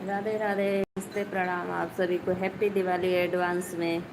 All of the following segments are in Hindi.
राधे राधे, नमस्ते, प्रणाम आप सभी को। हैप्पी दिवाली एडवांस में।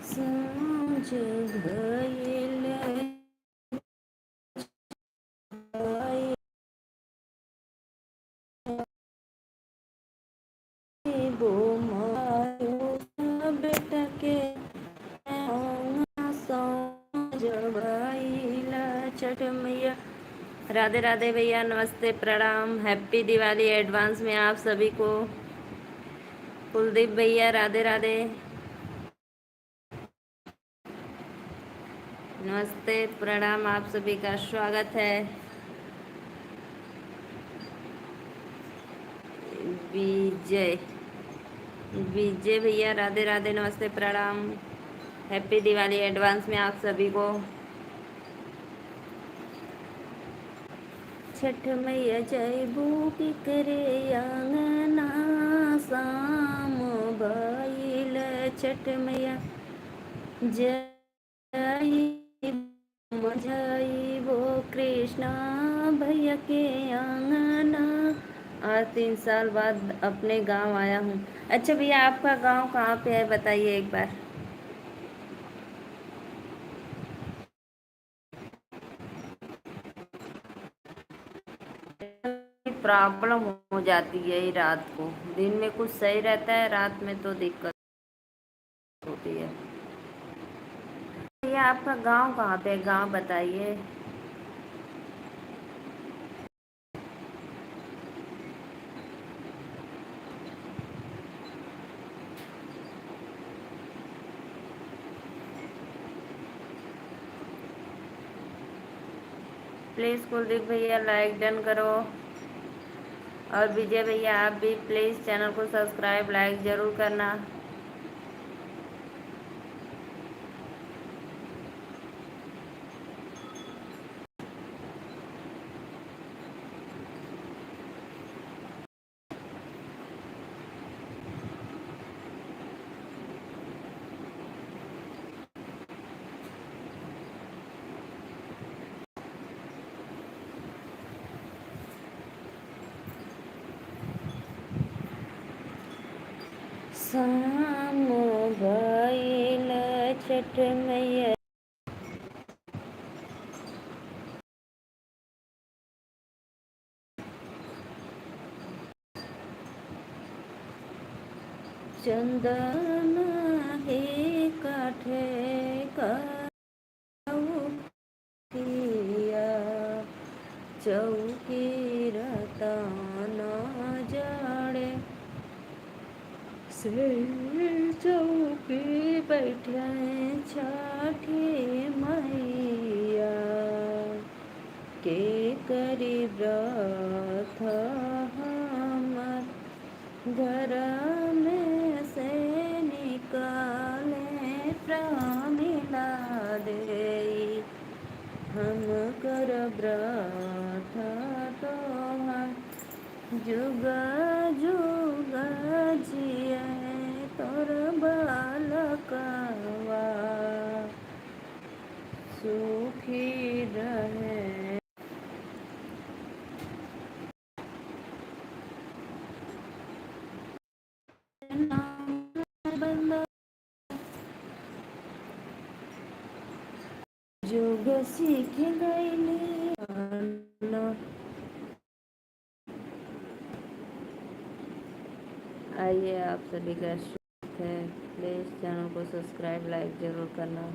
सांझ भइल बो मारो बेटा के सांझ भइल छठ मैया। राधे राधे भैया, नमस्ते, प्रणाम, हैप्पी दिवाली एडवांस में आप सभी को। कुलदीप भैया राधे राधे, नमस्ते, प्रणाम, आप सभी का स्वागत है। विजय विजय भैया राधे राधे, नमस्ते, प्रणाम, हैप्पी दिवाली एडवांस में आप सभी को। छठ मैया जय बूटी करे आंगना शाम भइल छठ मैया जय जय वो कृष्णा भैया के आंगना। आज 3 साल बाद अपने गांव आया हूँ। अच्छा भैया, आपका गांव कहाँ पे है बताइए एक बार। प्रॉब्लम हो जाती है ये रात को, दिन में कुछ सही रहता है, रात में तो दिक्कत होती है। भैया आपका गांव कहाँ पे है, गांव बताइए। प्लीज़ कुलदीप भैया लाइक डन करो, और विजय भैया आप भी प्लीज़ चैनल को सब्सक्राइब लाइक ज़रूर करना। शाम भइल छठ मैया चंदन हे काठे किया चौकी रतन जड़े से चौकी बैठे छठी मैया के करी व्रत हमर घर में से निकाले प्रमिला दे हम कर व्रत तोहर जुग जुग जिए तोर बालकवा सुखी रहे। जुग सीख गईली बताइए आप सभी का स्वागत है। प्लीज़ चैनल को सब्सक्राइब लाइक ज़रूर करना।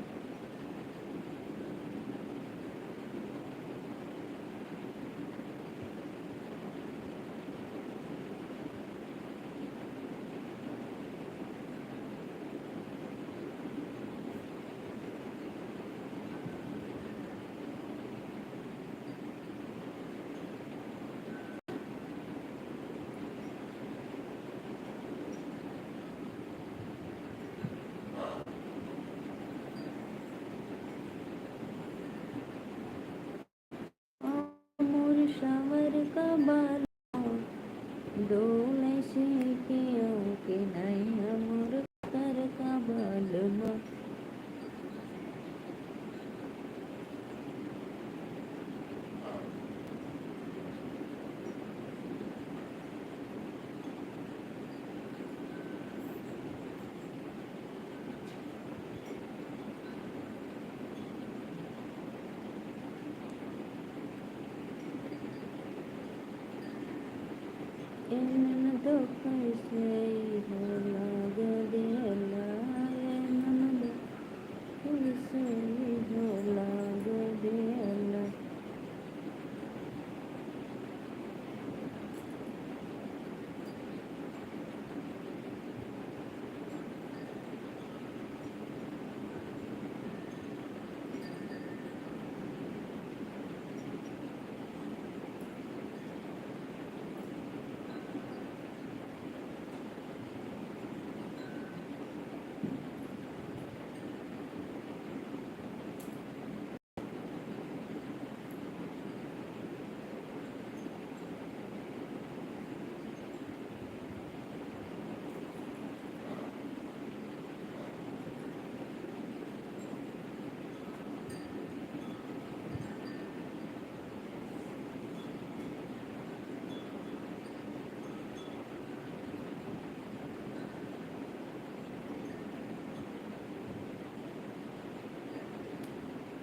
मोर शावर का बाला डोले से कियों के नैया मोर कर का बालमा। एनन तो कैसे हो लाग देला, एनन तो कैसे हो लाग देला।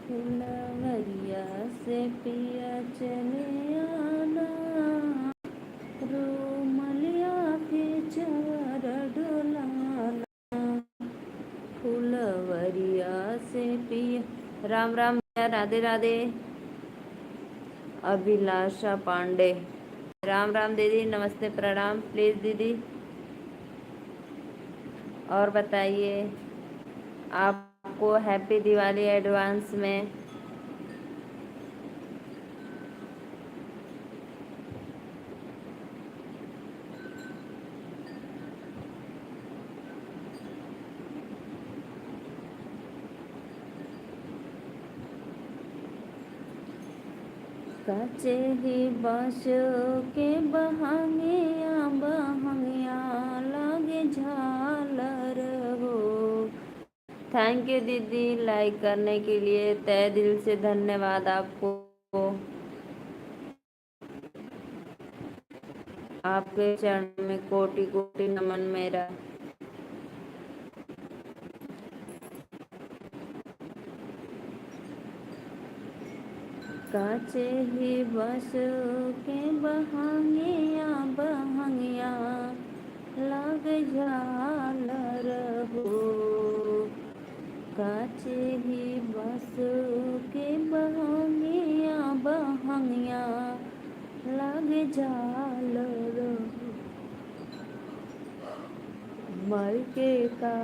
फुलवरिया से पिया चले आना, रोमलिया के चार डोलाना। फुलवरिया से पिया। राम राम भैया, राधे राधे। अभिलाषा पांडे, राम राम दीदी, नमस्ते प्रणाम। प्लीज़ दीदी और बताइए, आपको हैप्पी दिवाली एडवांस में। कचे ही बाँस के बहांगिया बहांगिया लागे झालर हो। थैंक यू दीदी लाइक करने के लिए, तहे दिल से धन्यवाद आपको। आपके चरण में कोटि कोटि नमन मेरा। काचे ही बस के बहांगिया बहांगिया लाग झालर हो। काचे ही बस के बहांगिया बहांगिया लाग झालर हो। मल के का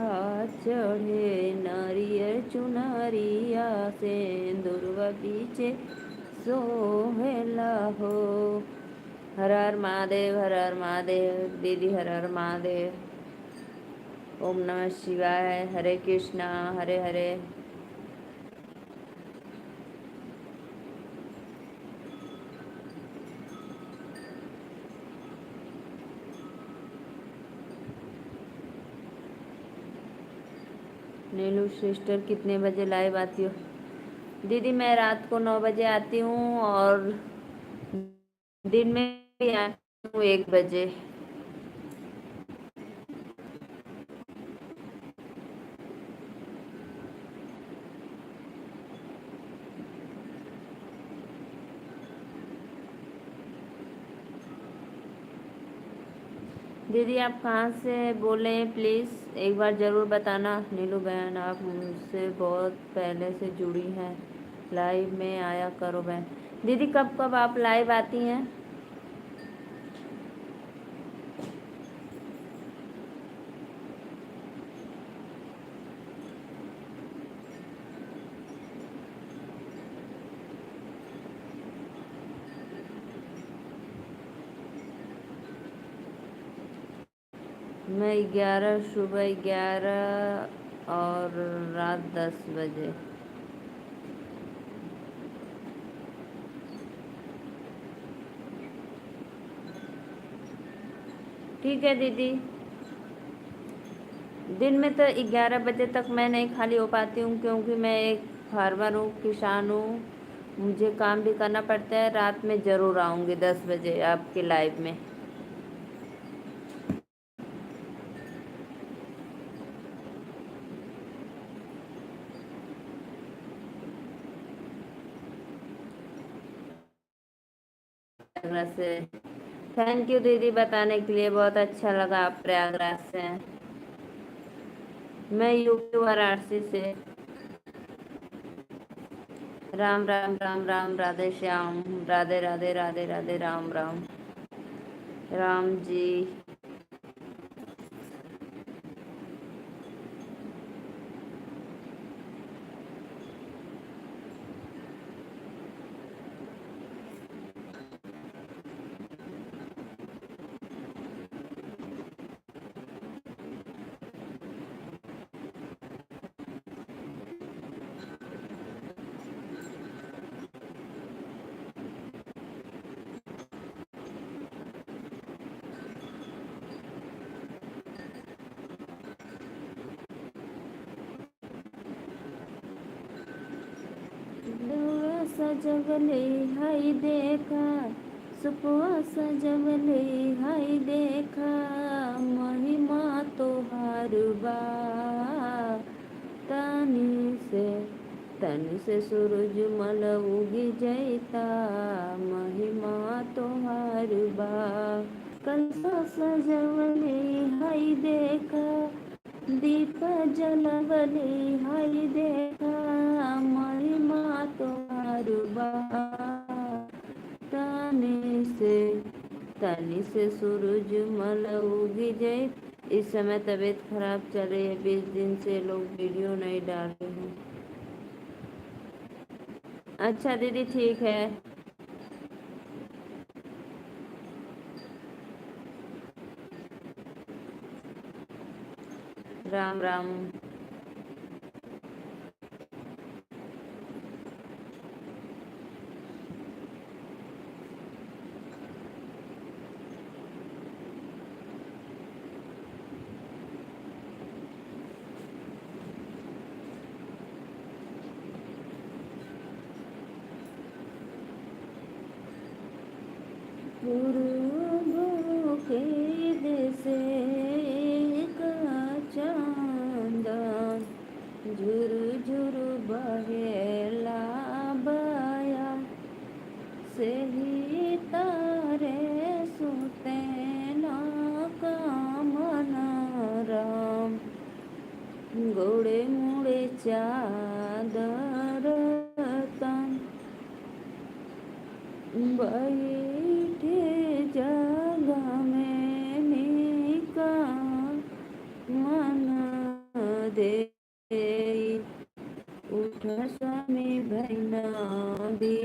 चढ़े नारियल चुनरिया से दुर्गा पीछे सोहेला हो। हर हर महादेव, हर हर महादेव दीदी, हर हर महादेव। ओम नमः शिवाय, हरे कृष्णा हरे हरे। नीलू सिस्टर कितने बजे लाइव आती हो? दीदी मैं रात को 9 बजे आती हूँ और दिन में भी आती हूँ 1 बजे। दीदी आप कहाँ से बोले प्लीज़ एक बार ज़रूर बताना। नीलू बहन आप मुझसे बहुत पहले से जुड़ी हैं, लाइव में आया करो बहन। दीदी कब कब आप लाइव आती हैं? मैं 11 सुबह 11 और रात 10 बजे। ठीक है दीदी। दिन में तो 11 बजे तक मैं नहीं खाली हो पाती हूँ, क्योंकि मैं एक फार्मर हूँ, किसान हूँ, मुझे काम भी करना पड़ता है। रात में ज़रूर आऊँगी 10 बजे आपके लाइव में। प्रयागराज से। थैंक यू दीदी बताने के लिए, बहुत अच्छा लगा आप प्रयागराज से हैं। मैं यूपी वाराणसी से। राम राम राम राम, राधे श्याम, राधे राधे राधे राधे, राम राम। राम जी। सजवले हाय देखा, सुपवा सजवले हाय देखा, महिमा तोहार बा। तनी से सूरज मल उगी जैता, महिमा तोहार बा। कलसा सजवले हाय देखा, दीप जलवले हाय देखा, महिमा तोहार बा। तनी से तनी से सूरज मल उगी जाए। इस समय तबीयत खराब चल रही है, 20 दिन से लोग वीडियो नहीं डाल रहे हैं। अच्छा दीदी ठीक है। राम राम। पूर्व के देसे का चांदन, झुर झुर बहेला बया, से ही तारे सुते ना कामना राम। गोड़े मुड़े चादर तन, बैठे जगह में निका मन दे। उठ स्वामी भैना भी